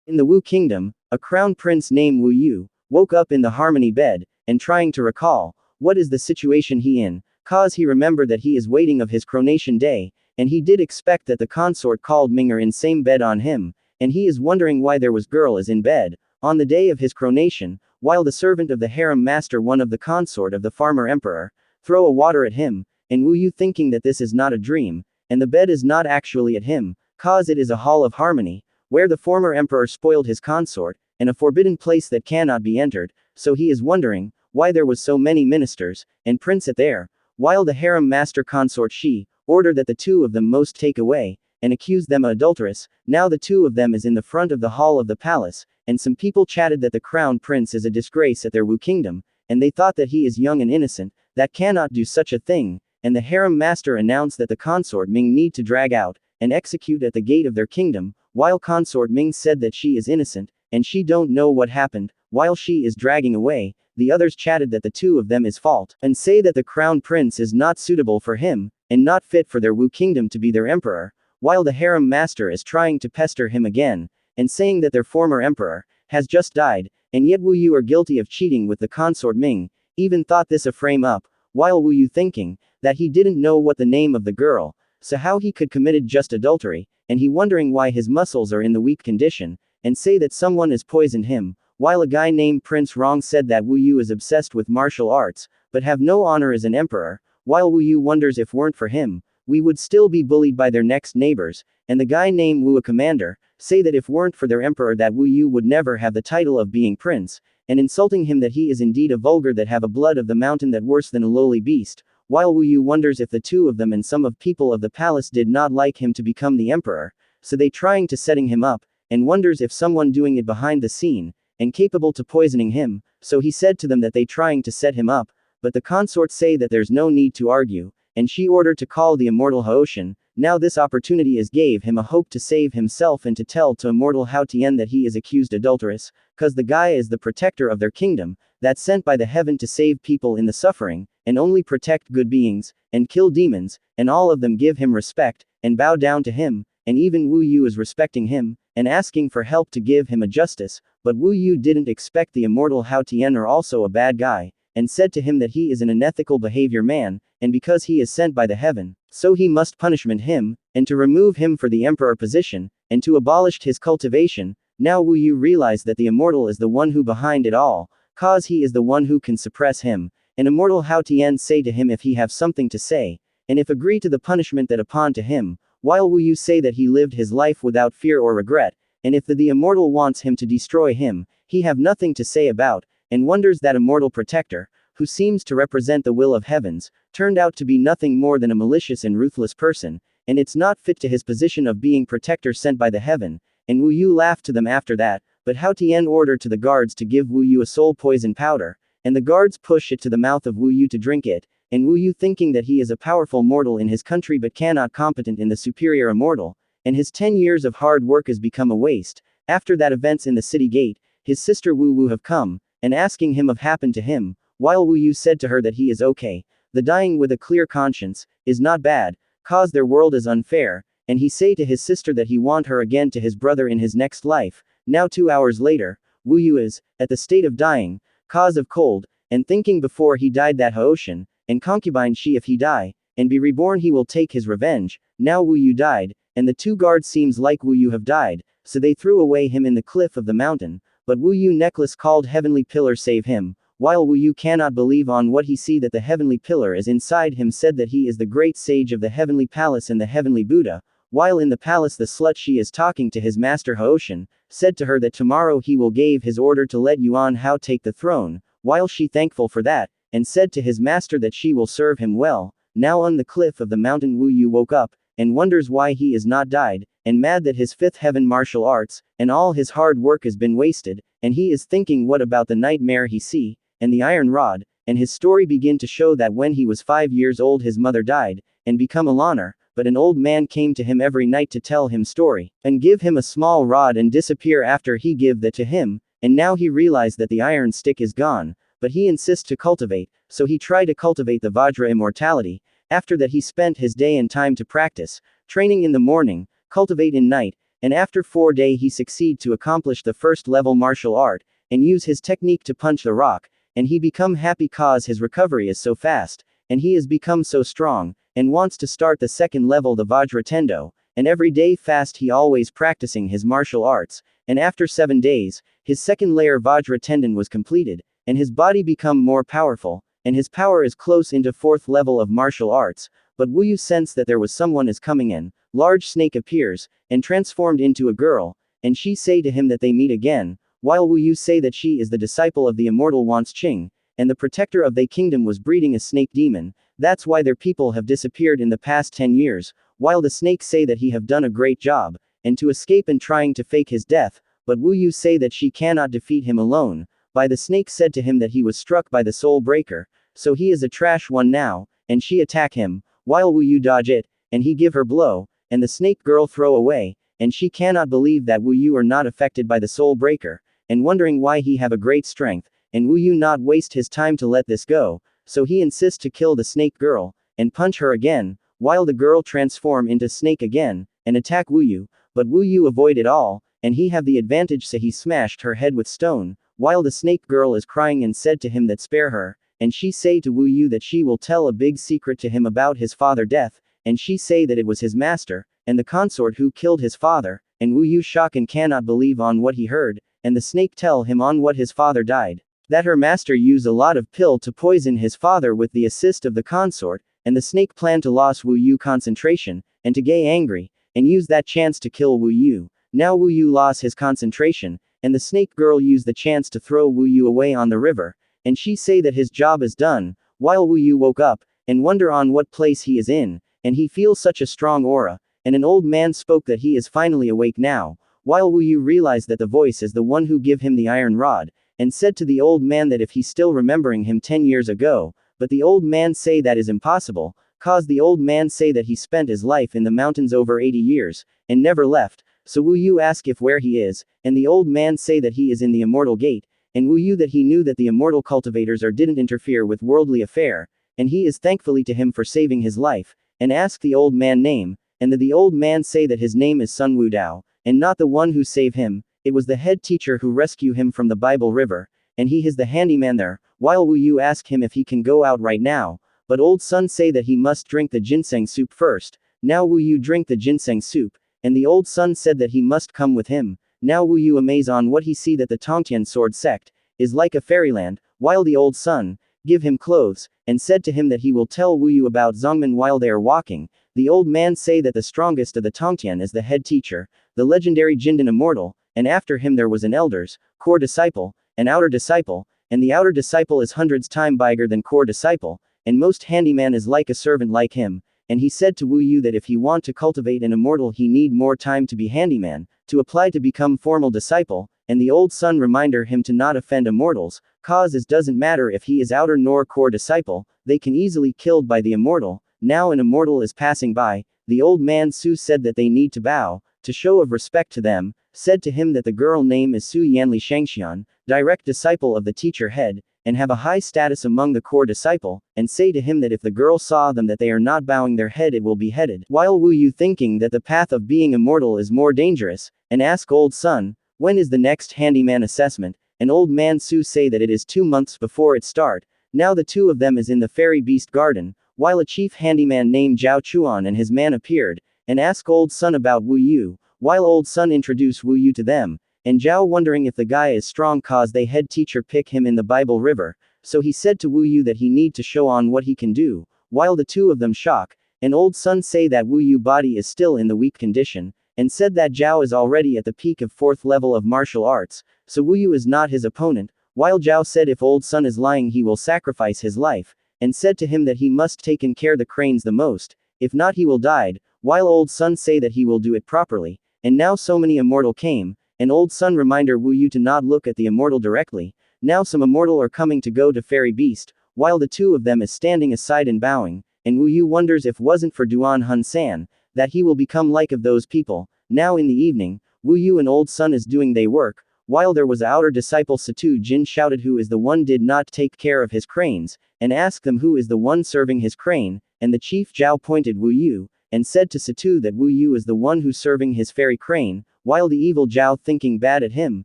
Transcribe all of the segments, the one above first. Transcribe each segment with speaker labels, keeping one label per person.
Speaker 1: In the Wu Kingdom, a crown prince named Wu Yu woke up in the harmony bed, and trying to recall what is the situation he in, cause he remembered that he is waiting of his coronation day, and he did expect that the consort called Ming are in same bed on him, and he is wondering why there was girl is in bed, on the day of his coronation, while the servant of the harem master one of the consort of the farmer emperor, throw a water at him, and Wu Yu thinking that this is not a dream, and the bed is not actually at him, cause it is a hall of harmony, where the former emperor spoiled his consort, and a forbidden place that cannot be entered, so he is wondering, why there was so many ministers, and prince at there, while the harem master consort she, ordered that the two of them most take away, and accused them adulteress, now the two of them is in the front of the hall of the palace, and some people chatted that the crown prince is a disgrace at their Wu kingdom, and they thought that he is young and innocent, that cannot do such a thing, and the harem master announced that the consort Ming need to drag out, and execute at the gate of their kingdom, while consort Ming said that she is innocent, and she don't know what happened, while she is dragging away, the others chatted that the two of them is fault, and say that the crown prince is not suitable for him, and not fit for their Wu kingdom to be their emperor, while the harem master is trying to pester him again, and saying that their former emperor has just died, and yet Wu Yu are guilty of cheating with the consort Ming, even thought this a frame up, while Wu Yu thinking that he didn't know what the name of the girl, so how he could committed just adultery, and he wondering why his muscles are in the weak condition, and say that someone has poisoned him, while a guy named Prince Rong said that Wu Yu is obsessed with martial arts, but have no honor as an emperor, while Wu Yu wonders if weren't for him, we would still be bullied by their next neighbors, and the guy named Wu a commander, say that if weren't for their emperor that Wu Yu would never have the title of being prince, and insulting him that he is indeed a vulgar that have a blood of the mountain that worse than a lowly beast, while Wu Yu wonders if the two of them and some of people of the palace did not like him to become the emperor, so they trying to setting him up, and wonders if someone doing it behind the scene, and capable to poisoning him, so he said to them that they trying to set him up, but the consorts say that there's no need to argue, and she ordered to call the immortal Haoshan, now this opportunity is gave him a hope to save himself and to tell to immortal Hao Tian that he is accused adulteress, cause the guy is the protector of their kingdom, that sent by the heaven to save people in the suffering, and only protect good beings, and kill demons, and all of them give him respect, and bow down to him, and even Wu Yu is respecting him, and asking for help to give him a justice, but Wu Yu didn't expect the immortal Hao Tian are also a bad guy, and said to him that he is an unethical behavior man, and because he is sent by the heaven, so he must punishment him, and to remove him for the emperor position, and to abolish his cultivation. Now Wu Yu realized that the immortal is the one who behind it all, cause he is the one who can suppress him, and immortal Hao Tian say to him if he have something to say, and if agree to the punishment that upon to him, while Wu Yu say that he lived his life without fear or regret, and if the immortal wants him to destroy him, he have nothing to say about, and wonders that immortal protector, who seems to represent the will of heavens, turned out to be nothing more than a malicious and ruthless person, and it's not fit to his position of being protector sent by the heaven, and Wu Yu laughed to them after that, but Hao Tian ordered to the guards to give Wu Yu a soul poison powder, and the guards push it to the mouth of Wu Yu to drink it, and Wu Yu thinking that he is a powerful mortal in his country but cannot competent in the superior immortal, and his 10 years of hard work has become a waste. After that events in the city gate, his sister Wu Wu have come, and asking him of happened to him, while Wu Yu said to her that he is okay, the dying with a clear conscience, is not bad, cause their world is unfair, and he say to his sister that he want her again to his brother in his next life. Now 2 hours later, Wu Yu is, at the state of dying, cause of cold, and thinking before he died that Haoshan, and concubine she if he die, and be reborn he will take his revenge. Now Wu Yu died, and the two guards seems like Wu Yu have died, so they threw away him in the cliff of the mountain, but Wu Yu necklace called heavenly pillar save him, while Wu Yu cannot believe on what he see that the heavenly pillar is inside him said that he is the great sage of the heavenly palace and the heavenly Buddha, while in the palace the slut she is talking to his master Haoshan, said to her that tomorrow he will gave his order to let Yuan Hao take the throne, while she thankful for that, and said to his master that she will serve him well. Now on the cliff of the mountain Wu Yu woke up, and wonders why he is not died, and mad that his fifth heaven martial arts, and all his hard work has been wasted, and he is thinking what about the nightmare he see, and the iron rod, and his story begin to show that when he was 5 years old his mother died, and become a loner, but an old man came to him every night to tell him story, and give him a small rod and disappear after he give that to him, and now he realized that the iron stick is gone, but he insists to cultivate, so he tried to cultivate the Vajra immortality. After that he spent his day and time to practice, training in the morning, cultivate in night, and after 4 days he succeed to accomplish the first level martial art, and use his technique to punch the rock, and he become happy cause his recovery is so fast, and he has become so strong, and wants to start the second level the Vajra Tendo, and every day fast he always practicing his martial arts, and after 7 days, his second layer Vajra tendon was completed, and his body become more powerful, and his power is close into 4th level of martial arts, but Wu Yu sensed that there was someone is coming in, large snake appears, and transformed into a girl, and she say to him that they meet again, while Wu Yu say that she is the disciple of the immortal Wans Qing, and the protector of their kingdom was breeding a snake demon, that's why their people have disappeared in the past 10 years, while the snakes say that he have done a great job, and to escape and trying to fake his death, but Wu Yu say that she cannot defeat him alone, by the snake said to him that he was struck by the soul breaker, so he is a trash one now, and she attack him, while Wu Yu dodge it, and he give her blow, and the snake girl throw away, and she cannot believe that Wu Yu are not affected by the soul breaker, and wondering why he have a great strength, and Wu Yu not waste his time to let this go, so he insists to kill the snake girl, and punch her again, while the girl transform into snake again, and attack Wu Yu, but Wu Yu avoid it all, and he have the advantage so he smashed her head with stone, while the snake girl is crying and said to him that spare her, and she say to Wu Yu that she will tell a big secret to him about his father death, and she say that it was his master, and the consort who killed his father, and Wu Yu shock and cannot believe on what he heard, and the snake tell him on what his father died, that her master used a lot of pill to poison his father with the assist of the consort, and the snake planned to lose Wu Yu concentration, and to get angry, and use that chance to kill Wu Yu. Now Wu Yu lost his concentration, and the snake girl used the chance to throw Wu Yu away on the river, and she say that his job is done, while Wu Yu woke up, and wonder on what place he is in, and he feels such a strong aura, and an old man spoke that he is finally awake now, while Wu Yu realized that the voice is the one who give him the iron rod, and said to the old man that if he still remembering him 10 years ago, but the old man say that is impossible, cause the old man say that he spent his life in the mountains over 80 years, and never left, so Wu Yu ask if where he is, and the old man say that he is in the immortal gate, and Wu Yu that he knew that the immortal cultivators didn't interfere with worldly affair, and he is thankfully to him for saving his life, and ask the old man name, and that the old man say that his name is Sun Wu Dao, and not the one who save him, it was the head teacher who rescue him from the Bible River, and he is the handyman there, while Wu Yu ask him if he can go out right now, but old Sun say that he must drink the ginseng soup first, now Wu Yu drink the ginseng soup, and the old Sun said that he must come with him, now Wu Yu amazed on what he see that the Tongtian sword sect, is like a fairyland, while the old Sun, give him clothes, and said to him that he will tell Wu Yu about Zongmen while they are walking, the old man say that the strongest of the Tongtian is the head teacher, the legendary Jindan Immortal, and after him there was an elders, core disciple, an outer disciple, and the outer disciple is hundreds time bigger than core disciple, and most handyman is like a servant like him, and he said to Wu Yu that if he want to cultivate an immortal he need more time to be handyman, to apply to become formal disciple, and the old Sun reminder him to not offend immortals, cause it doesn't matter if he is outer nor core disciple, they can easily killed by the immortal, now an immortal is passing by, the old man Su said that they need to bow, to show of respect to them, said to him that the girl name is Su Yanli Shangxian, direct disciple of the teacher head, and have a high status among the core disciple, and say to him that if the girl saw them that they are not bowing their head it will be beheaded, while Wu Yu thinking that the path of being immortal is more dangerous, and ask old Sun, when is the next handyman assessment, and old man Su say that it is 2 months before it start, now the two of them is in the fairy beast garden, while a chief handyman named Zhao Chuan and his man appeared, and ask old Sun about Wu Yu, while old Sun introduce Wu Yu to them, and Zhao wondering if the guy is strong cause they head teacher pick him in the Bible River, so he said to Wu Yu that he need to show on what he can do, while the two of them shock, and old Sun say that Wu Yu body is still in the weak condition, and said that Zhao is already at the peak of 4th level of martial arts, so Wu Yu is not his opponent, while Zhao said if old Sun is lying he will sacrifice his life, and said to him that he must taken care the cranes the most, if not he will died, while old Sun say that he will do it properly, and now so many immortal came, and old Sun reminder Wu Yu to not look at the immortal directly, now some immortal are coming to go to fairy beast, while the two of them is standing aside and bowing, and Wu Yu wonders if wasn't for Duan Hun San, that he will become like of those people, now in the evening, Wu Yu and old Sun is doing they work, while there was outer disciple Satu Jin shouted who is the one did not take care of his cranes, and asked them who is the one serving his crane, and the chief Zhao pointed Wu Yu, and said to Satu that Wu Yu is the one who serving his fairy crane, while the evil Zhao thinking bad at him,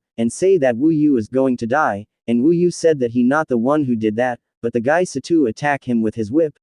Speaker 1: and say that Wu Yu is going to die, and Wu Yu said that he not the one who did that, but the guy Satu attack him with his whip,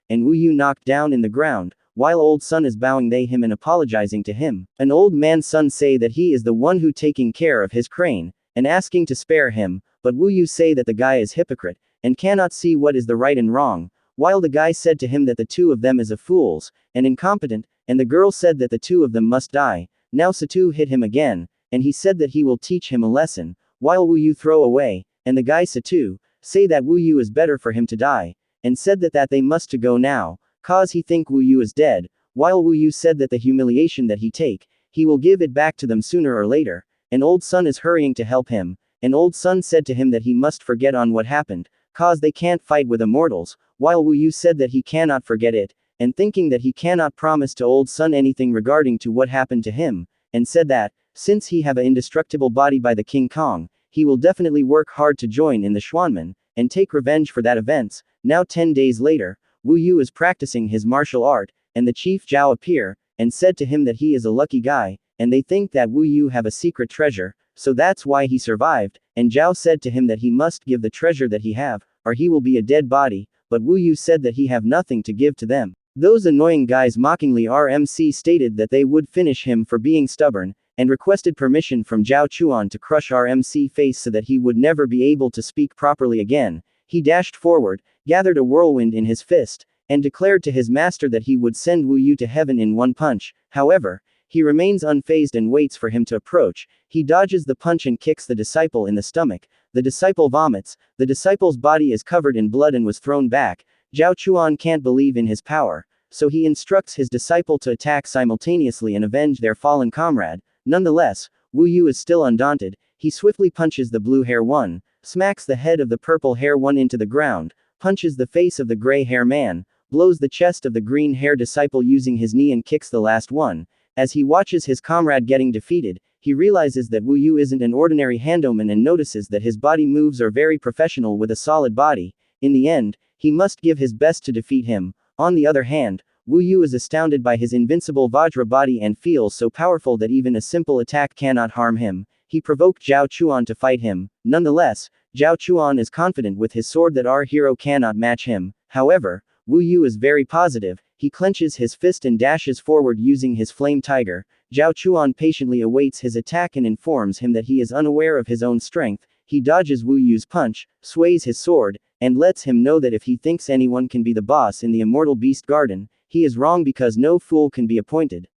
Speaker 1: and Wu Yu knocked down in the ground, while old son is bowing they him and apologizing to him. An old man's son say that he is the one who taking care of his crane, and asking to spare him, but Wu Yu say that the guy is hypocrite, and cannot see what is the right and wrong, while the guy said to him that the two of them is a fools, and incompetent, and the girl said that the two of them must die. Now Satu hit him again, and he said that he will teach him a lesson, while Wu Yu throw away, and the guy Satu, say that Wu Yu is better for him to die, and said that they must to go now, cause he think Wu Yu is dead, while Wu Yu said that the humiliation that he take, he will give it back to them sooner or later, and old son is hurrying to help him, and old son said to him that he must forget on what happened, cause they can't fight with immortals, while Wu Yu said that he cannot forget it, and thinking that he cannot promise to old son anything regarding to what happened to him, and said that, since he have an indestructible body by the King Kong, he will definitely work hard to join in the Xuanmen, and take revenge for that events. Now 10 days later, Wu Yu is practicing his martial art, and the chief Zhao appear, and said to him that he is a lucky guy, and they think that Wu Yu have a secret treasure, so that's why he survived, and Zhao said to him that he must give the treasure that he have, or he will be a dead body, but Wu Yu said that he have nothing to give to them. Those annoying guys mockingly RMC stated that they would finish him for being stubborn, and requested permission from Zhao Chuan to crush RMC face so that he would never be able to speak properly again. He dashed forward, gathered a whirlwind in his fist, and declared to his master that he would send Wu Yu to heaven in one punch. However, he remains unfazed and waits for him to approach. He dodges the punch and kicks the disciple in the stomach. The disciple vomits. The disciple's body is covered in blood and was thrown back. Zhao Chuan can't believe in his power, so he instructs his disciple to attack simultaneously and avenge their fallen comrade. Nonetheless, Wu Yu is still undaunted. He swiftly punches the blue hair one, smacks the head of the purple hair one into the ground, punches the face of the gray hair man, blows the chest of the green hair disciple using his knee and kicks the last one. As he watches his comrade getting defeated, he realizes that Wu Yu isn't an ordinary handoman and notices that his body moves are very professional with a solid body. In the end, he must give his best to defeat him. On the other hand, Wu Yu is astounded by his invincible Vajra body and feels so powerful that even a simple attack cannot harm him. He provoked Zhao Chuan to fight him. Nonetheless, Zhao Chuan is confident with his sword that our hero cannot match him. However, Wu Yu is very positive. He clenches his fist and dashes forward using his flame tiger. Zhao Chuan patiently awaits his attack and informs him that he is unaware of his own strength. He dodges Wu Yu's punch, sways his sword, and lets him know that if he thinks anyone can be the boss in the Immortal Beast Garden, he is wrong because no fool can be appointed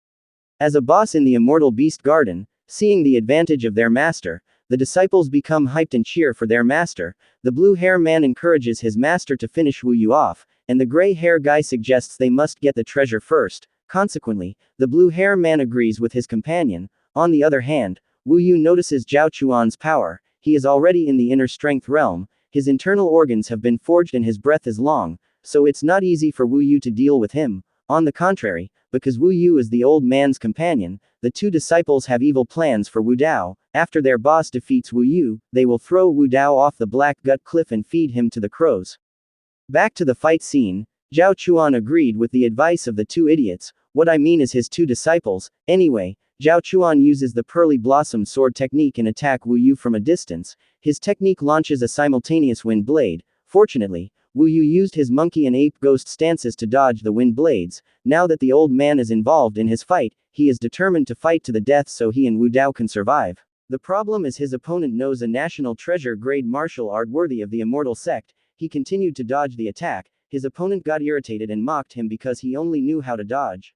Speaker 1: as a boss in the Immortal Beast Garden. Seeing the advantage of their master, the disciples become hyped and cheer for their master. The blue hair man encourages his master to finish Wu Yu off, and the gray hair guy suggests they must get the treasure first. Consequently, the blue hair man agrees with his companion. On the other hand, Wu Yu notices Zhao Chuan's power. He is already in the inner strength realm. His internal organs have been forged and his breath is long, so it's not easy for Wu Yu to deal with him. On the contrary, because Wu Yu is the old man's companion, the two disciples have evil plans for Wu Dao. After their boss defeats Wu Yu, they will throw Wu Dao off the Black Gut Cliff and feed him to the crows. Back to the fight scene, Zhao Chuan agreed with the advice of the two idiots. What I mean is his two disciples. Anyway, Zhao Chuan uses the Pearly Blossom sword technique and attack Wu Yu from a distance. His technique launches a simultaneous wind blade. Fortunately, Wu Yu used his monkey and ape ghost stances to dodge the wind blades. Now that the old man is involved in his fight, he is determined to fight to the death so he and Wu Dao can survive. The problem is his opponent knows a national treasure grade martial art worthy of the immortal sect. He continued to dodge the attack. His opponent got irritated and mocked him because he only knew how to dodge.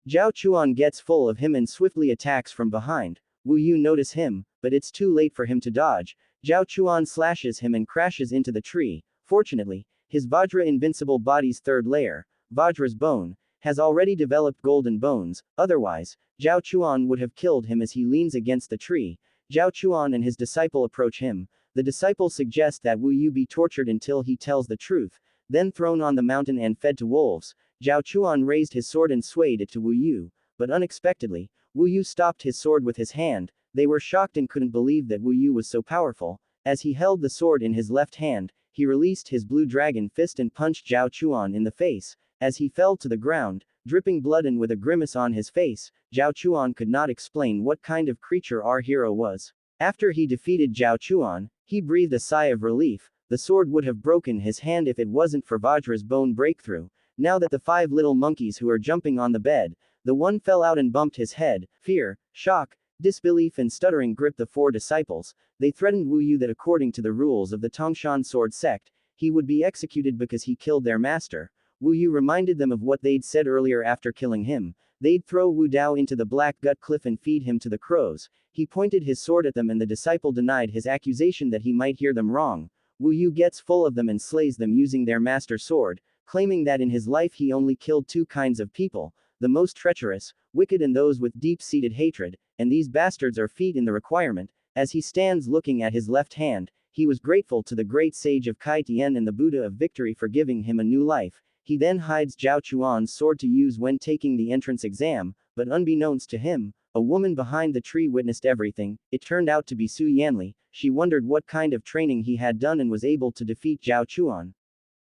Speaker 1: Zhao Chuan gets full of him and swiftly attacks from behind. Wu Yu notices him, but it's too late for him to dodge. Zhao Chuan slashes him and crashes into the tree. Fortunately, his Vajra invincible body's third layer, Vajra's bone, has already developed golden bones. Otherwise, Zhao Chuan would have killed him as he leans against the tree. Zhao Chuan and his disciple approach him. The disciple suggests that Wu Yu be tortured until he tells the truth, then thrown on the mountain and fed to wolves. Zhao Chuan raised his sword and swayed it to Wu Yu, but unexpectedly, Wu Yu stopped his sword with his hand. They were shocked and couldn't believe that Wu Yu was so powerful. As he held the sword in his left hand, he released his blue dragon fist and punched Zhao Chuan in the face. As he fell to the ground, dripping blood and with a grimace on his face. Zhao Chuan could not explain what kind of creature our hero was. After he defeated Zhao Chuan, he breathed a sigh of relief. The sword would have broken his hand if it wasn't for Vajra's bone breakthrough. Now that the 5 little monkeys who are jumping on the bed, the one fell out and bumped his head. Fear, shock, disbelief and stuttering gripped the 4 disciples. They threatened Wu Yu that according to the rules of the Tongshan sword sect, he would be executed because he killed their master. Wu Yu reminded them of what they'd said earlier after killing him. They'd throw Wu Dao into the black gut cliff and feed him to the crows. He pointed his sword at them and the disciple denied his accusation that he might hear them wrong. Wu Yu gets full of them and slays them using their master sword, claiming that in his life he only killed 2 kinds of people, the most treacherous, wicked and those with deep-seated hatred, and these bastards are feet in the requirement. As he stands looking at his left hand, he was grateful to the great sage of Kai Tian and the Buddha of victory for giving him a new life. He then hides Zhao Chuan's sword to use when taking the entrance exam, but unbeknownst to him, a woman behind the tree witnessed everything. It turned out to be Su Yanli. She wondered what kind of training he had done and was able to defeat Zhao Chuan.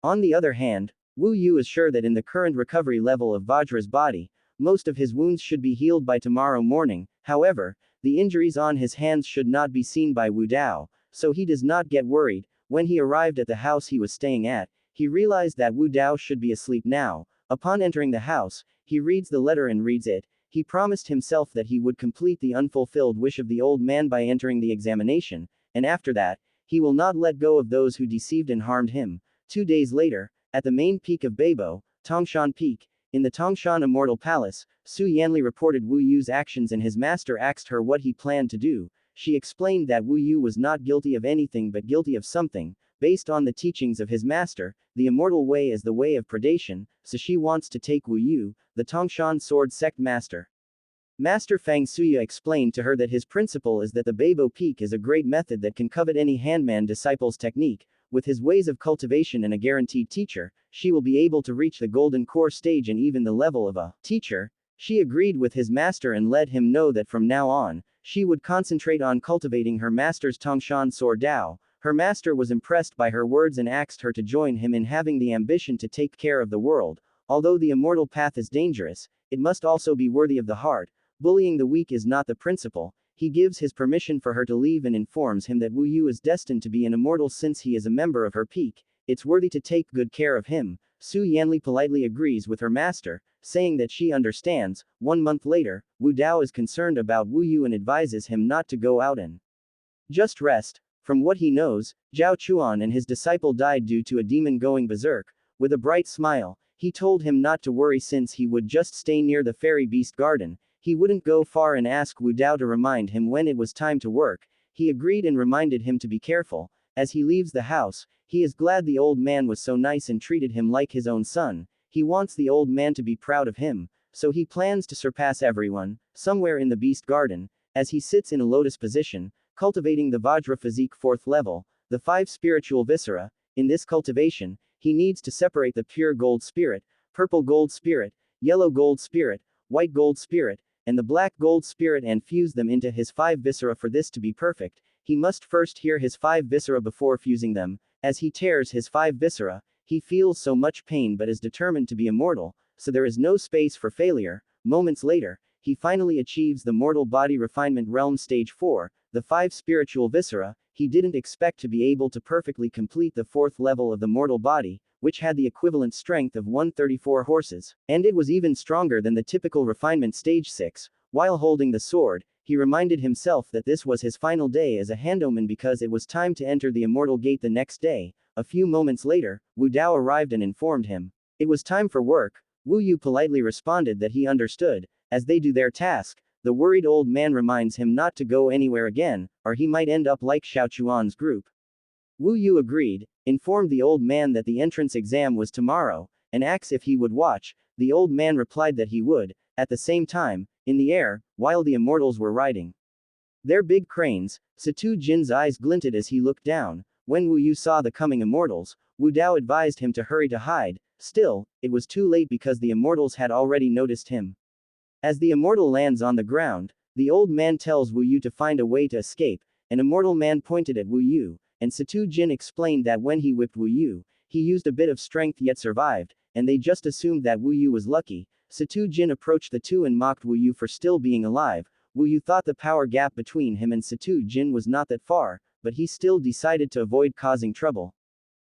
Speaker 1: On the other hand, Wu Yu is sure that in the current recovery level of Vajra's body, most of his wounds should be healed by tomorrow morning. However, the injuries on his hands should not be seen by Wu Dao, so he does not get worried. When he arrived at the house he was staying at, he realized that Wu Dao should be asleep now. Upon entering the house, he reads the letter and reads it. He promised himself that he would complete the unfulfilled wish of the old man by entering the examination, and after that, he will not let go of those who deceived and harmed him. 2 days later, at the main peak of Beibo, Tongshan Peak, in the Tongshan Immortal Palace, Su Yanli reported Wu Yu's actions and his master asked her what he planned to do. She explained that Wu Yu was not guilty of anything but guilty of something. Based on the teachings of his master, the immortal way is the way of predation, so she wants to take Wu Yu, the Tongshan sword sect master. Master Fang Suya explained to her that his principle is that the Beibo Peak is a great method that can covet any handman disciple's technique. With his ways of cultivation and a guaranteed teacher, she will be able to reach the golden core stage and even the level of a teacher. She agreed with his master and let him know that from now on, she would concentrate on cultivating her master's Tongshan sword Dao. Her master was impressed by her words and asked her to join him in having the ambition to take care of the world. Although the immortal path is dangerous, it must also be worthy of the heart. Bullying the weak is not the principle. He gives his permission for her to leave and informs him that Wu Yu is destined to be an immortal since he is a member of her peak. It's worthy to take good care of him. Su Yanli politely agrees with her master, saying that she understands. 1 month later, Wu Dao is concerned about Wu Yu and advises him not to go out and just rest. From what he knows, Zhao Chuan and his disciple died due to a demon going berserk. With a bright smile, he told him not to worry since he would just stay near the fairy beast garden. He wouldn't go far and ask Wu Dao to remind him when it was time to work. He agreed and reminded him to be careful. As he leaves the house, he is glad the old man was so nice and treated him like his own son. He wants the old man to be proud of him, so he plans to surpass everyone. Somewhere in the beast garden, as he sits in a lotus position, cultivating the Vajra physique 4th level, the 5 spiritual viscera. In this cultivation, he needs to separate the pure gold spirit, purple gold spirit, yellow gold spirit, white gold spirit, and the black gold spirit and fuse them into his 5 viscera. For this to be perfect, he must first hear his 5 viscera before fusing them. As he tears his 5 viscera, he feels so much pain but is determined to be immortal, so there is no space for failure. Moments later, he finally achieves the mortal body refinement realm stage 4, the 5 spiritual viscera. He didn't expect to be able to perfectly complete the 4th level of the mortal body, which had the equivalent strength of 134 horses, and it was even stronger than the typical refinement stage 6. While holding the sword, he reminded himself that this was his final day as a handoman because it was time to enter the immortal gate the next day. A few moments later, Wu Dao arrived and informed him it was time for work. Wu Yu politely responded that he understood. As they do their task, the worried old man reminds him not to go anywhere again, or he might end up like Xiao Chuan's group. Wu Yu agreed, informed the old man that the entrance exam was tomorrow, and asked if he would watch. The old man replied that he would. At the same time, in the air, while the immortals were riding their big cranes, Situ Jin's eyes glinted as he looked down. When Wu Yu saw the coming immortals, Wu Dao advised him to hurry to hide. Still, it was too late because the immortals had already noticed him. As the immortal lands on the ground, the old man tells Wu Yu to find a way to escape. An immortal man pointed at Wu Yu, and Situ Jin explained that when he whipped Wu Yu, he used a bit of strength yet survived, and they just assumed that Wu Yu was lucky. Situ Jin approached the two and mocked Wu Yu for still being alive. Wu Yu thought the power gap between him and Situ Jin was not that far, but he still decided to avoid causing trouble.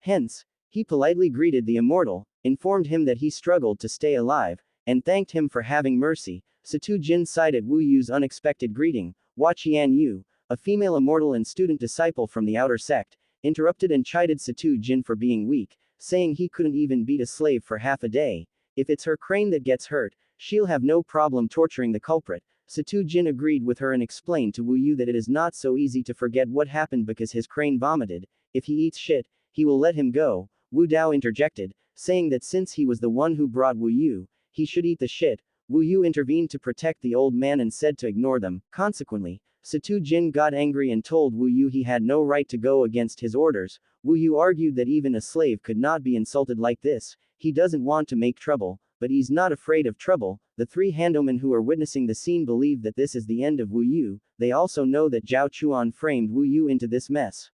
Speaker 1: Hence, he politely greeted the immortal, informed him that he struggled to stay alive, and thanked him for having mercy. Situ Jin sighed at Wu Yu's unexpected greeting. Hua Qian Yu, a female immortal and student disciple from the outer sect, interrupted and chided Situ Jin for being weak, saying he couldn't even beat a slave for half a day. If it's her crane that gets hurt, she'll have no problem torturing the culprit. Situ Jin agreed with her and explained to Wu Yu that it is not so easy to forget what happened because his crane vomited. If he eats shit, he will let him go. Wu Dao interjected, saying that since he was the one who brought Wu Yu, he should eat the shit. Wu Yu intervened to protect the old man and said to ignore them. Consequently, Situ Jin got angry and told Wu Yu he had no right to go against his orders. Wu Yu argued that even a slave could not be insulted like this. He doesn't want to make trouble, but he's not afraid of trouble. The three handomen who are witnessing the scene believe that this is the end of Wu Yu. They also know that Zhao Chuan framed Wu Yu into this mess.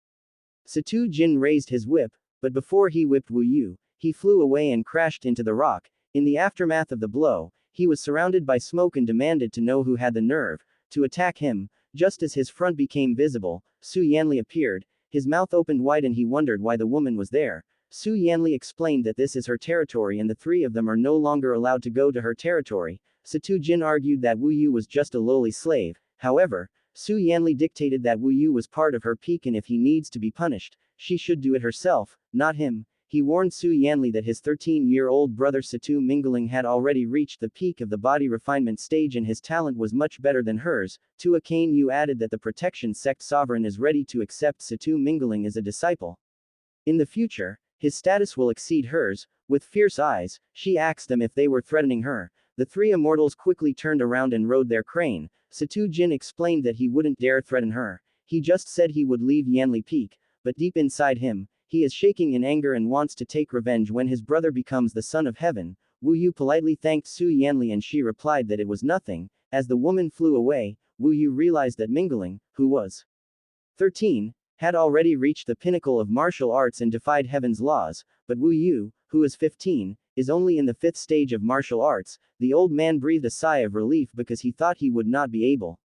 Speaker 1: Situ Jin raised his whip, but before he whipped Wu Yu, he flew away and crashed into the rock. In the aftermath of the blow, he was surrounded by smoke and demanded to know who had the nerve to attack him. Just as his front became visible, Su Yanli appeared. His mouth opened wide and he wondered why the woman was there. Su Yanli explained that this is her territory and the three of them are no longer allowed to go to her territory. Situ Jin argued that Wu Yu was just a lowly slave. However, Su Yanli dictated that Wu Yu was part of her peak and if he needs to be punished, she should do it herself, not him. He warned Su Yanli that his 13-year-old brother Situ Mingling had already reached the peak of the body refinement stage and his talent was much better than hers. Tua Kane Yu added that the protection sect sovereign is ready to accept Situ Mingling as a disciple. In the future, his status will exceed hers. With fierce eyes, she asked them if they were threatening her. The three immortals quickly turned around and rode their crane. Situ Jin explained that he wouldn't dare threaten her. He just said he would leave Yanli Peak, but deep inside him, he is shaking in anger and wants to take revenge when his brother becomes the son of heaven. Wu Yu politely thanked Su Yanli and she replied that it was nothing. As the woman flew away, Wu Yu realized that Mingling, who was 13, had already reached the pinnacle of martial arts and defied heaven's laws, but Wu Yu, who is 15, is only in the 5th stage of martial arts. The old man breathed a sigh of relief because he thought he would not be able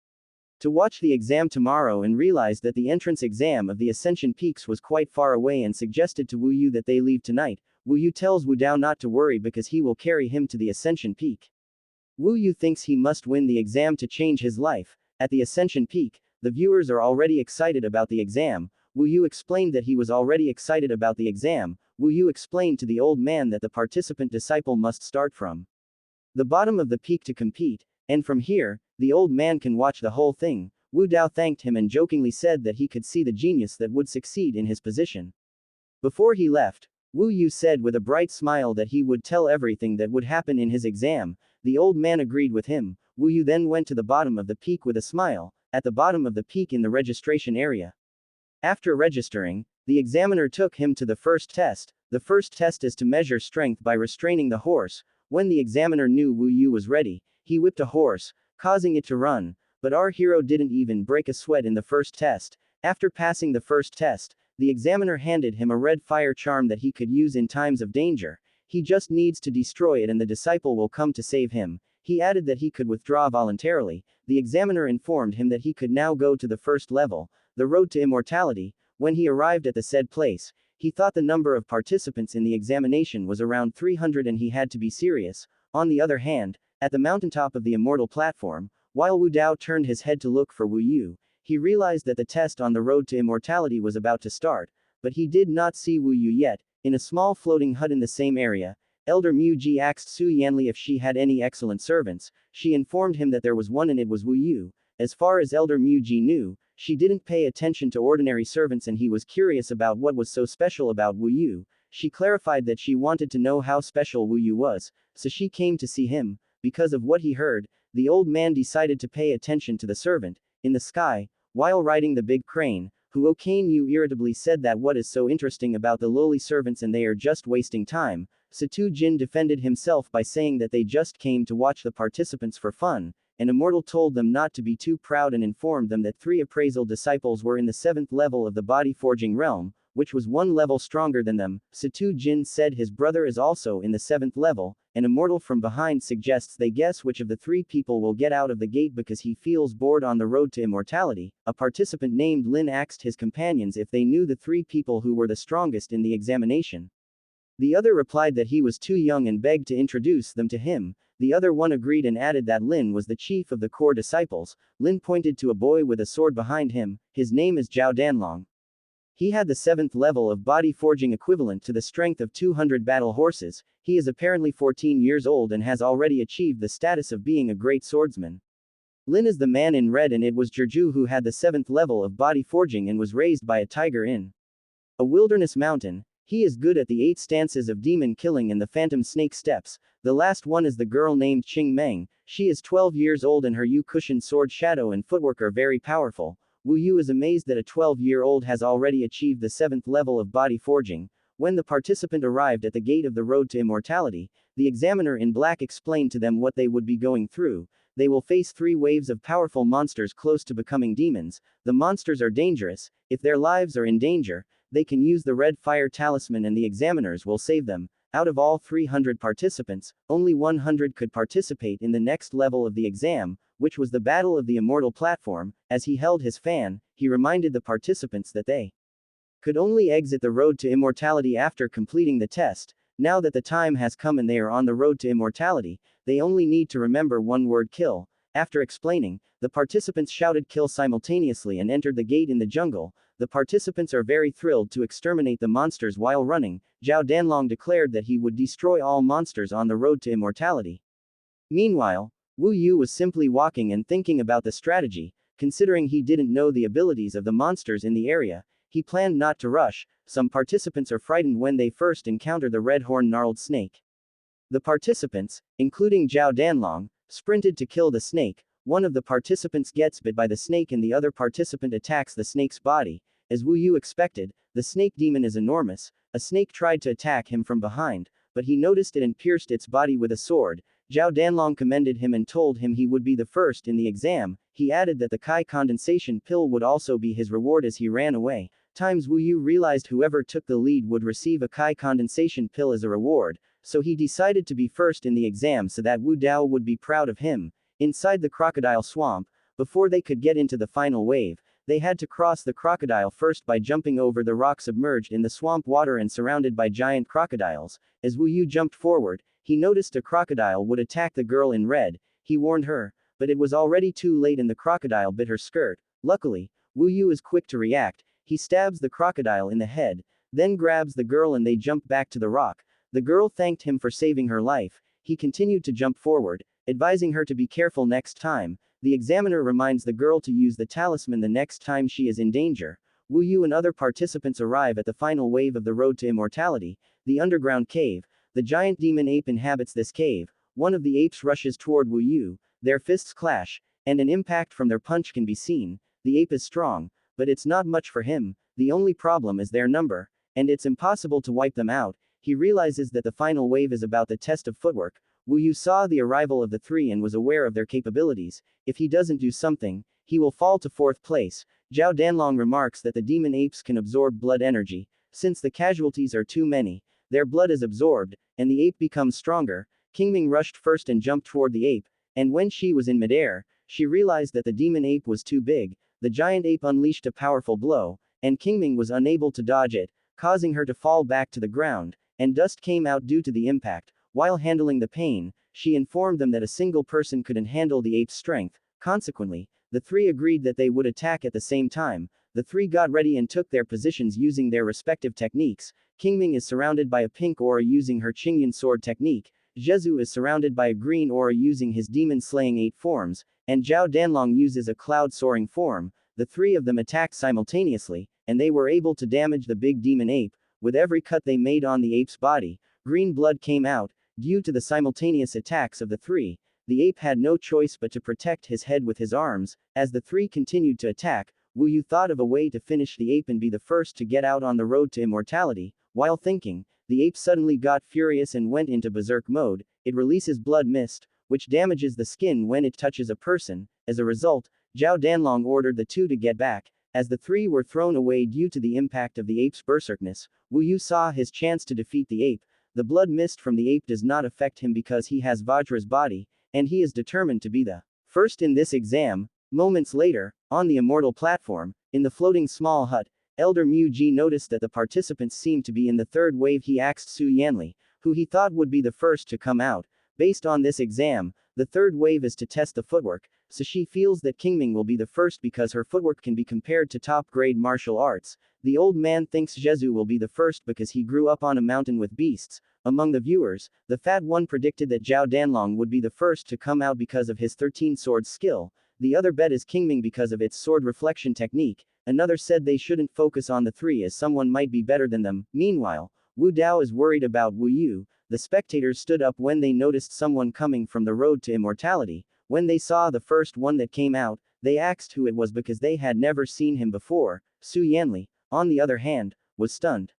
Speaker 1: to watch the exam tomorrow and realized that the entrance exam of the Ascension Peaks was quite far away and suggested to Wu Yu that they leave tonight. Wu Yu tells Wu Dao not to worry because he will carry him to the Ascension Peak. Wu Yu thinks he must win the exam to change his life. At the Ascension Peak, the viewers are already excited about the exam. Wu Yu explained that he was already excited about the exam. Wu Yu explained to the old man that the participant disciple must start from the bottom of the peak to compete, and from here, the old man can watch the whole thing. Wu Dao thanked him and jokingly said that he could see the genius that would succeed in his position. Before he left, Wu Yu said with a bright smile that he would tell everything that would happen in his exam. The old man agreed with him. Wu Yu then went to the bottom of the peak with a smile, at the bottom of the peak in the registration area. After registering, the examiner took him to the first test. The first test is to measure strength by restraining the horse. When the examiner knew Wu Yu was ready, he whipped a horse, causing it to run, but our hero didn't even break a sweat in the first test. After passing the first test, the examiner handed him a red fire charm that he could use in times of danger. He just needs to destroy it and the disciple will come to save him. He added that he could withdraw voluntarily. The examiner informed him that he could now go to the first level, the road to immortality. When he arrived at the said place, he thought the number of participants in the examination was around 300 and he had to be serious. On the other hand, at the mountaintop of the immortal platform, while Wu Dao turned his head to look for Wu Yu, he realized that the test on the road to immortality was about to start, but he did not see Wu Yu yet. In a small floating hut in the same area, Elder Mu Ji asked Su Yanli if she had any excellent servants. She informed him that there was one and it was Wu Yu. As far as Elder Mu Ji knew, she didn't pay attention to ordinary servants and he was curious about what was so special about Wu Yu. She clarified that she wanted to know how special Wu Yu was, so she came to see him. Because of what he heard, the old man decided to pay attention to the servant. In the sky, while riding the big crane, Huo Kane Yu irritably said that what is so interesting about the lowly servants and they are just wasting time. Situ Jin defended himself by saying that they just came to watch the participants for fun, and Immortal told them not to be too proud and informed them that 3 appraisal disciples were in the 7th level of the body forging realm. which was one level stronger than them. Situ Jin said his brother is also in the 7th level. An immortal from behind suggests they guess which of the 3 people will get out of the gate because he feels bored on the road to immortality. A participant named Lin asked his companions if they knew the 3 people who were the strongest in the examination. The other replied that he was too young and begged to introduce them to him. The other one agreed and added that Lin was the chief of the core disciples. Lin pointed to a boy with a sword behind him. His name is Zhao Danlong. He had the 7th level of body forging equivalent to the strength of 200 battle horses. He is apparently 14 years old and has already achieved the status of being a great swordsman. Lin is the man in red, and it was Zhezhu who had the 7th level of body forging and was raised by a tiger in a wilderness mountain. He is good at the 8 stances of demon killing and the phantom snake steps. The last one is the girl named Qing Meng. She is 12 years old and her Yu cushion sword shadow and footwork are very powerful. Wu Yu is amazed that a 12-year-old has already achieved the 7th level of body forging. When the participant arrived at the gate of the road to immortality, the examiner in black explained to them what they would be going through. They will face 3 waves of powerful monsters close to becoming demons. The monsters are dangerous. If their lives are in danger, they can use the red fire talisman and the examiners will save them. Out of all 300 participants, only 100 could participate in the next level of the exam, which was the Battle of the Immortal platform. As he held his fan, he reminded the participants that they could only exit the road to immortality after completing the test. Now that the time has come and they are on the road to immortality, they only need to remember one word: kill. After explaining, the participants shouted kill simultaneously and entered the gate in the jungle. The participants are very thrilled to exterminate the monsters while running. Zhao Danlong declared that he would destroy all monsters on the road to immortality. Meanwhile, Wu Yu was simply walking and thinking about the strategy. Considering he didn't know the abilities of the monsters in the area, he planned not to rush. Some participants are frightened when they first encounter the red-horned gnarled snake. The participants, including Zhao Danlong, sprinted to kill the snake. One of the participants gets bit by the snake and the other participant attacks the snake's body. As Wu Yu expected, the snake demon is enormous. A snake tried to attack him from behind, but he noticed it and pierced its body with a sword. Zhao Danlong commended him and told him he would be the first in the exam. He added that the Kai condensation pill would also be his reward as he ran away. Wu Yu realized whoever took the lead would receive a Kai condensation pill as a reward, so he decided to be first in the exam so that Wu Dao would be proud of him. Inside the crocodile swamp, before they could get into the final wave, they had to cross the crocodile first by jumping over the rock submerged in the swamp water and surrounded by giant crocodiles. As Wu Yu jumped forward, he noticed a crocodile would attack the girl in red. He warned her, but it was already too late and the crocodile bit her skirt. Luckily, Wu Yu is quick to react. He stabs the crocodile in the head, then grabs the girl and they jump back to the rock. The girl thanked him for saving her life. He continued to jump forward, advising her to be careful next time. The examiner reminds the girl to use the talisman the next time she is in danger. Wu Yu and other participants arrive at the final wave of the road to immortality, the underground cave. The giant demon ape inhabits this cave. One of the apes rushes toward Wu Yu. Their fists clash, and an impact from their punch can be seen. The ape is strong, but it's not much for him. The only problem is their number, and it's impossible to wipe them out. He realizes that the final wave is about the test of footwork. Wu Yu saw the arrival of the 3 and was aware of their capabilities. If he doesn't do something, he will fall to 4th place. Zhao Danlong remarks that the demon apes can absorb blood energy. Since the casualties are too many, their blood is absorbed, and the ape becomes stronger. Qingming rushed first and jumped toward the ape, and when she was in midair, she realized that the demon ape was too big. The giant ape unleashed a powerful blow, and Qingming was unable to dodge it, causing her to fall back to the ground, and dust came out due to the impact. While handling the pain, she informed them that a single person couldn't handle the ape's strength. Consequently, the 3 agreed that they would attack at the same time. The 3 got ready and took their positions using their respective techniques. Qingming is surrounded by a pink aura using her Qingyan sword technique. Zhezhu is surrounded by a green aura using his demon-slaying 8 forms, and Zhao Danlong uses a cloud-soaring form. The 3 of them attacked simultaneously, and they were able to damage the big demon ape. With every cut they made on the ape's body, green blood came out. Due to the simultaneous attacks of the 3, the ape had no choice but to protect his head with his arms. As the 3 continued to attack, Wu Yu thought of a way to finish the ape and be the first to get out on the road to immortality. While thinking, the ape suddenly got furious and went into berserk mode. It releases blood mist, which damages the skin when it touches a person. As a result, Zhao Danlong ordered the 2 to get back. As the three were thrown away due to the impact of the ape's berserkness, Wu Yu saw his chance to defeat the ape. The blood mist from the ape does not affect him because he has Vajra's body, and he is determined to be the first in this exam. Moments later, on the Immortal platform, in the floating small hut, Elder Mu Ji noticed that the participants seemed to be in the third wave. He asked Su Yanli, who he thought would be the first to come out. Based on this exam, the third wave is to test the footwork, so she feels that Qingming will be the first because her footwork can be compared to top-grade martial arts. The old man thinks Zhezu will be the first because he grew up on a mountain with beasts. Among the viewers, the fat one predicted that Zhao Danlong would be the first to come out because of his 13-sword skill. The other bet is Qingming because of its sword reflection technique. Another said they shouldn't focus on the three as someone might be better than them. Meanwhile, Wu Dao is worried about Wu Yu. The spectators stood up when they noticed someone coming from the road to immortality. When they saw the first one that came out, they asked who it was because they had never seen him before. Su Yanli, on the other hand, was stunned,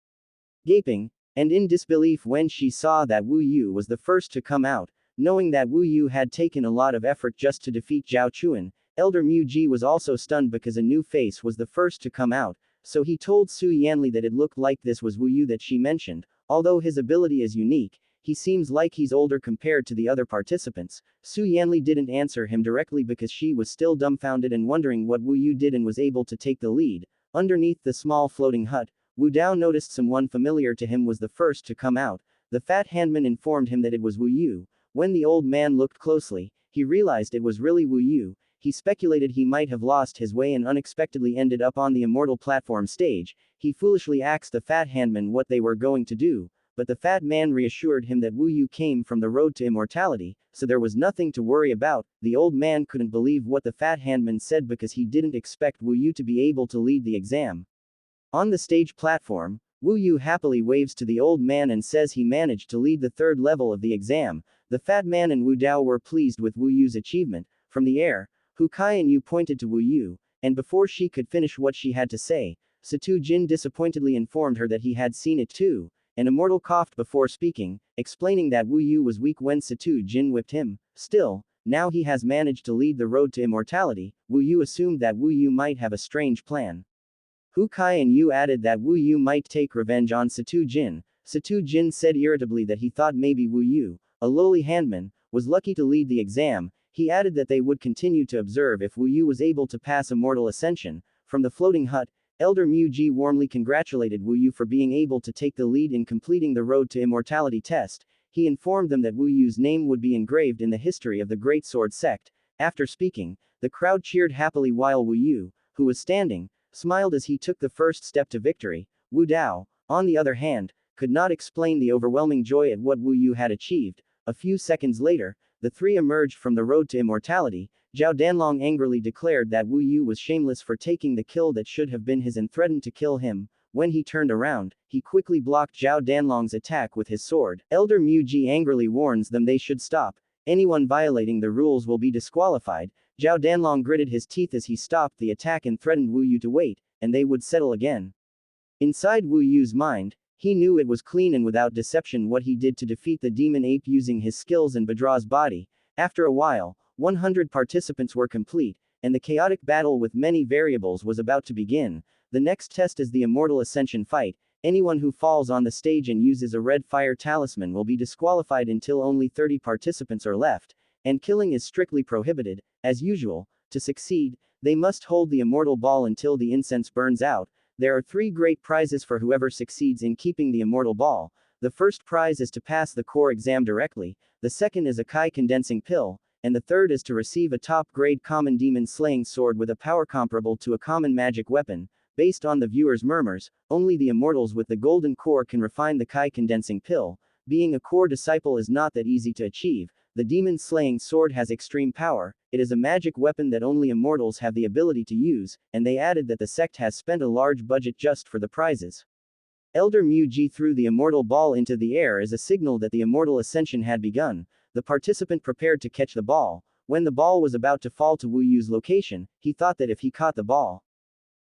Speaker 1: gaping, and in disbelief when she saw that Wu Yu was the first to come out. Knowing that Wu Yu had taken a lot of effort just to defeat Zhao Chuan, Elder Mu Ji was also stunned because a new face was the first to come out, so he told Su Yanli that it looked like this was Wu Yu that she mentioned. Although his ability is unique, he seems like he's older compared to the other participants. Su Yanli didn't answer him directly because she was still dumbfounded and wondering what Wu Yu did and was able to take the lead. Underneath the small floating hut, Wu Dao noticed someone familiar to him was the first to come out. The fat handman informed him that it was Wu Yu. When the old man looked closely, he realized it was really Wu Yu. He speculated he might have lost his way and unexpectedly ended up on the Immortal platform stage. He foolishly asked the fat handman what they were going to do, but the fat man reassured him that Wu Yu came from the road to immortality, so there was nothing to worry about. The old man couldn't believe what the fat handman said because he didn't expect Wu Yu to be able to lead the exam. On the stage platform, Wu Yu happily waves to the old man and says he managed to lead the third level of the exam. The fat man and Wu Dao were pleased with Wu Yu's achievement. From the air, Hu Kai and Yu pointed to Wu Yu, and before she could finish what she had to say, Satu Jin disappointedly informed her that he had seen it too, and Immortal coughed before speaking, explaining that Wu Yu was weak when Satu Jin whipped him. Still, now he has managed to lead the road to immortality. Wu Yu assumed that Wu Yu might have a strange plan. Hu Kai and Yu added that Wu Yu might take revenge on Satu Jin. Satu Jin said irritably that he thought maybe Wu Yu, a lowly handman, was lucky to lead the exam. He added that they would continue to observe if Wu Yu was able to pass Immortal Ascension. From the floating hut, Elder Mu Ji warmly congratulated Wu Yu for being able to take the lead in completing the Road to Immortality test. He informed them that Wu Yu's name would be engraved in the history of the Great Sword Sect. After speaking, the crowd cheered happily while Wu Yu, who was standing, smiled as he took the first step to victory. Wu Dao, on the other hand, could not explain the overwhelming joy at what Wu Yu had achieved. A few seconds later, the three emerged from the road to immortality. Zhao Danlong angrily declared that Wu Yu was shameless for taking the kill that should have been his and threatened to kill him. When he turned around, he quickly blocked Zhao Danlong's attack with his sword. Elder Mu Ji angrily warns them they should stop. Anyone violating the rules will be disqualified. Zhao Danlong gritted his teeth as he stopped the attack and threatened Wu Yu to wait, and they would settle again. Inside Wu Yu's mind, he knew it was clean and without deception what he did to defeat the demon ape using his skills and Vadra's body. After a while, 100 participants were complete, and the chaotic battle with many variables was about to begin. The next test is the Immortal Ascension fight. Anyone who falls on the stage and uses a red fire talisman will be disqualified until only 30 participants are left, and killing is strictly prohibited. As usual, to succeed, they must hold the immortal ball until the incense burns out. There are 3 great prizes for whoever succeeds in keeping the immortal ball. The first prize is to pass the core exam directly, the second is a Kai condensing pill, and the third is to receive a top-grade common demon slaying sword with a power comparable to a common magic weapon. Based on the viewers' murmurs, only the immortals with the golden core can refine the Kai condensing pill. Being a core disciple is not that easy to achieve. The demon slaying sword has extreme power, it is a magic weapon that only immortals have the ability to use, and they added that the sect has spent a large budget just for the prizes. Elder Mu Ji threw the immortal ball into the air as a signal that the immortal ascension had begun. The participant prepared to catch the ball. When the ball was about to fall to Wu Yu's location, he thought that if he caught the ball,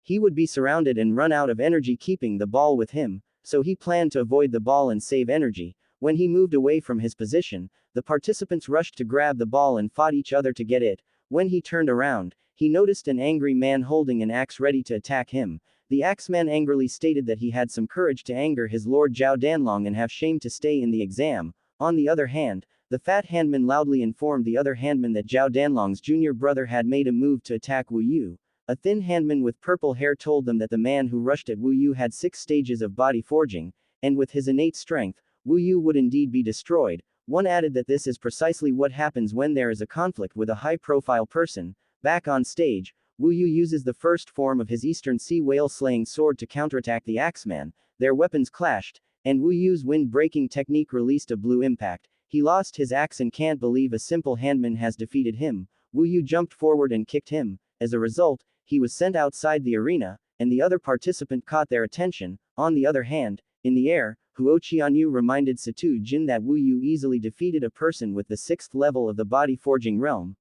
Speaker 1: he would be surrounded and run out of energy keeping the ball with him, so he planned to avoid the ball and save energy. When he moved away from his position, the participants rushed to grab the ball and fought each other to get it. When he turned around, he noticed an angry man holding an axe ready to attack him. The axeman angrily stated that he had some courage to anger his lord Zhao Danlong and have shame to stay in the exam. On the other hand, the fat handman loudly informed the other handman that Zhao Danlong's junior brother had made a move to attack Wu Yu. A thin handman with purple hair told them that the man who rushed at Wu Yu had 6 stages of body forging, and with his innate strength, Wu Yu would indeed be destroyed. One added that this is precisely what happens when there is a conflict with a high-profile person. Back on stage, Wu Yu uses the first form of his Eastern Sea Whale slaying sword to counterattack the Axeman. Their weapons clashed, and Wu Yu's wind-breaking technique released a blue impact. He lost his axe and can't believe a simple handman has defeated him. Wu Yu jumped forward and kicked him. As a result, he was sent outside the arena, and the other participant caught their attention. On the other hand, in the air, Huo Qianyu reminded Situ Jin that Wu Yu easily defeated a person with the 6th level of the body forging realm.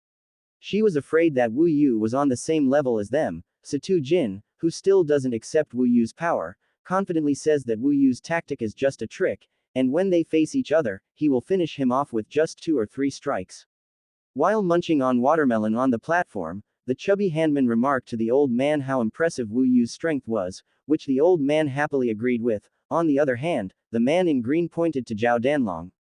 Speaker 1: She was afraid that Wu Yu was on the same level as them. Situ Jin, who still doesn't accept Wu Yu's power, confidently says that Wu Yu's tactic is just a trick, and when they face each other, he will finish him off with just 2 or 3 strikes. While munching on watermelon on the platform, the chubby handman remarked to the old man how impressive Wu Yu's strength was, which the old man happily agreed with. On the other hand, the man in green pointed to Zhao Danlong.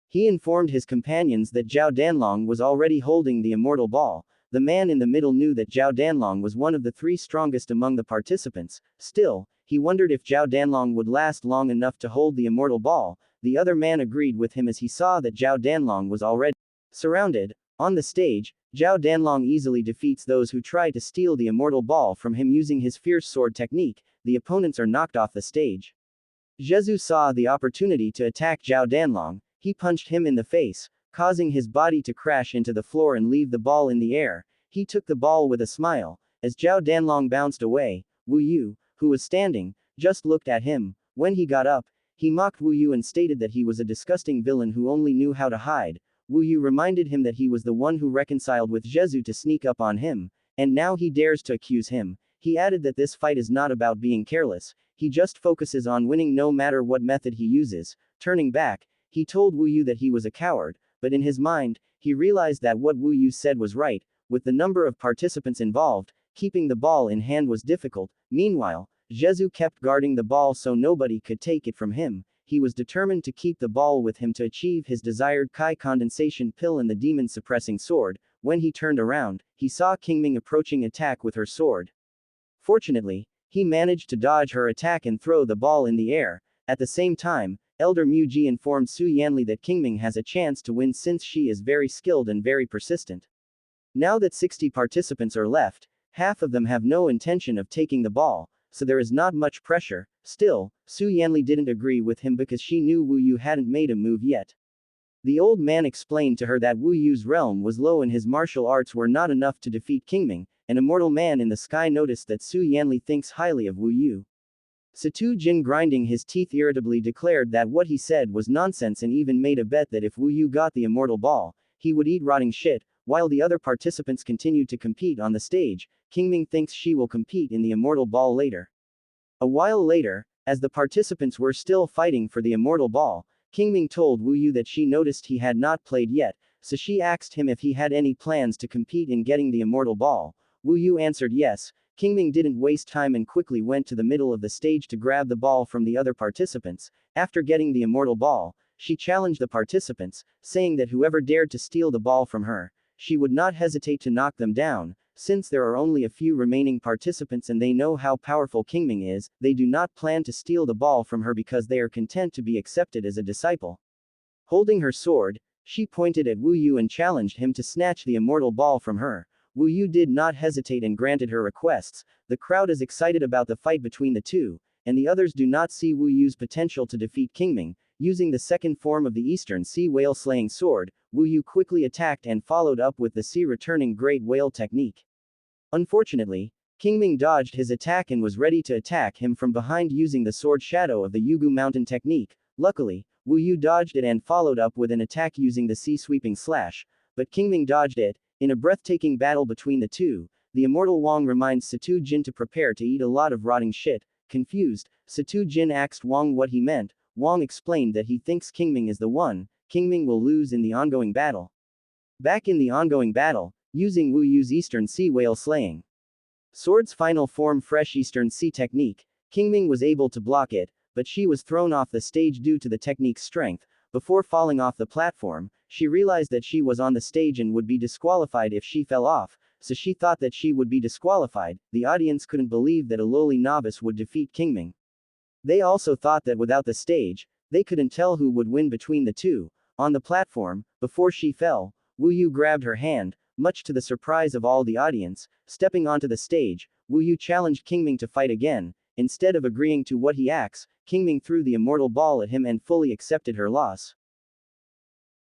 Speaker 1: He informed his companions that Zhao Danlong was already holding the immortal ball. The man in the middle knew that Zhao Danlong was one of the 3 strongest among the participants. Still, he wondered if Zhao Danlong would last long enough to hold the immortal ball. The other man agreed with him as he saw that Zhao Danlong was already surrounded. On the stage, Zhao Danlong easily defeats those who try to steal the immortal ball from him using his fierce sword technique. The opponents are knocked off the stage. Zhezu saw the opportunity to attack Zhao Danlong. He punched him in the face, causing his body to crash into the floor and leave the ball in the air. He took the ball with a smile. As Zhao Danlong bounced away, Wu Yu, who was standing, just looked at him. When he got up, he mocked Wu Yu and stated that he was a disgusting villain who only knew how to hide. Wu Yu reminded him that he was the one who reconciled with Zhezu to sneak up on him, and now he dares to accuse him. He added that this fight is not about being careless, he just focuses on winning no matter what method he uses. Turning back, he told Wu Yu that he was a coward, but in his mind, he realized that what Wu Yu said was right. With the number of participants involved, keeping the ball in hand was difficult. Meanwhile, Zhezu kept guarding the ball so nobody could take it from him. He was determined to keep the ball with him to achieve his desired Kai condensation pill and the demon-suppressing sword. When he turned around, he saw Qingming approaching attack with her sword. Fortunately, he managed to dodge her attack and throw the ball in the air. At the same time, Elder Mu Ji informed Su Yanli that Qingming has a chance to win since she is very skilled and very persistent. Now that 60 participants are left, half of them have no intention of taking the ball, so there is not much pressure. Still, Su Yanli didn't agree with him because she knew Wu Yu hadn't made a move yet. The old man explained to her that Wu Yu's realm was low and his martial arts were not enough to defeat Qingming. An immortal man in the sky noticed that Su Yanli thinks highly of Wu Yu. Situ Jin, grinding his teeth irritably, declared that what he said was nonsense and even made a bet that if Wu Yu got the immortal ball, he would eat rotting shit. While the other participants continued to compete on the stage, Qingming thinks she will compete in the immortal ball later. A while later, as the participants were still fighting for the immortal ball, Qingming told Wu Yu that she noticed he had not played yet, so she asked him if he had any plans to compete in getting the immortal ball. Wu Yu answered yes. Qingming didn't waste time and quickly went to the middle of the stage to grab the ball from the other participants. After getting the immortal ball, she challenged the participants, saying that whoever dared to steal the ball from her, she would not hesitate to knock them down. Since there are only a few remaining participants and they know how powerful Qingming is, they do not plan to steal the ball from her because they are content to be accepted as a disciple. Holding her sword, she pointed at Wu Yu and challenged him to snatch the immortal ball from her. Wu Yu did not hesitate and granted her requests. The crowd is excited about the fight between the two, and the others do not see Wu Yu's potential to defeat Qingming. Using the second form of the Eastern Sea Whale slaying sword, Wu Yu quickly attacked and followed up with the sea returning great whale technique. Unfortunately, Qingming dodged his attack and was ready to attack him from behind using the sword shadow of the Yugu mountain technique. Luckily, Wu Yu dodged it and followed up with an attack using the sea sweeping slash, but Qingming dodged it. In a breathtaking battle between the two, the immortal Wang reminds Situ Jin to prepare to eat a lot of rotting shit. Confused, Situ Jin asked Wang what he meant. Wang explained that he thinks Qingming is the one. Qingming will lose in the ongoing battle. Back in the ongoing battle, using Wu Yu's Eastern Sea whale slaying sword's final form fresh Eastern Sea technique. Qingming was able to block it, but she was thrown off the stage due to the technique's strength. Before falling off the platform, she realized that she was on the stage and would be disqualified if she fell off, so she thought that she would be disqualified. The audience couldn't believe that a lowly novice would defeat Qingming. They also thought that without the stage, they couldn't tell who would win between the two. On the platform, before she fell, Wu Yu grabbed her hand, much to the surprise of all the audience. Stepping onto the stage, Wu Yu challenged Qingming to fight again. Instead of agreeing to what he asks, Qingming threw the immortal ball at him and fully accepted her loss.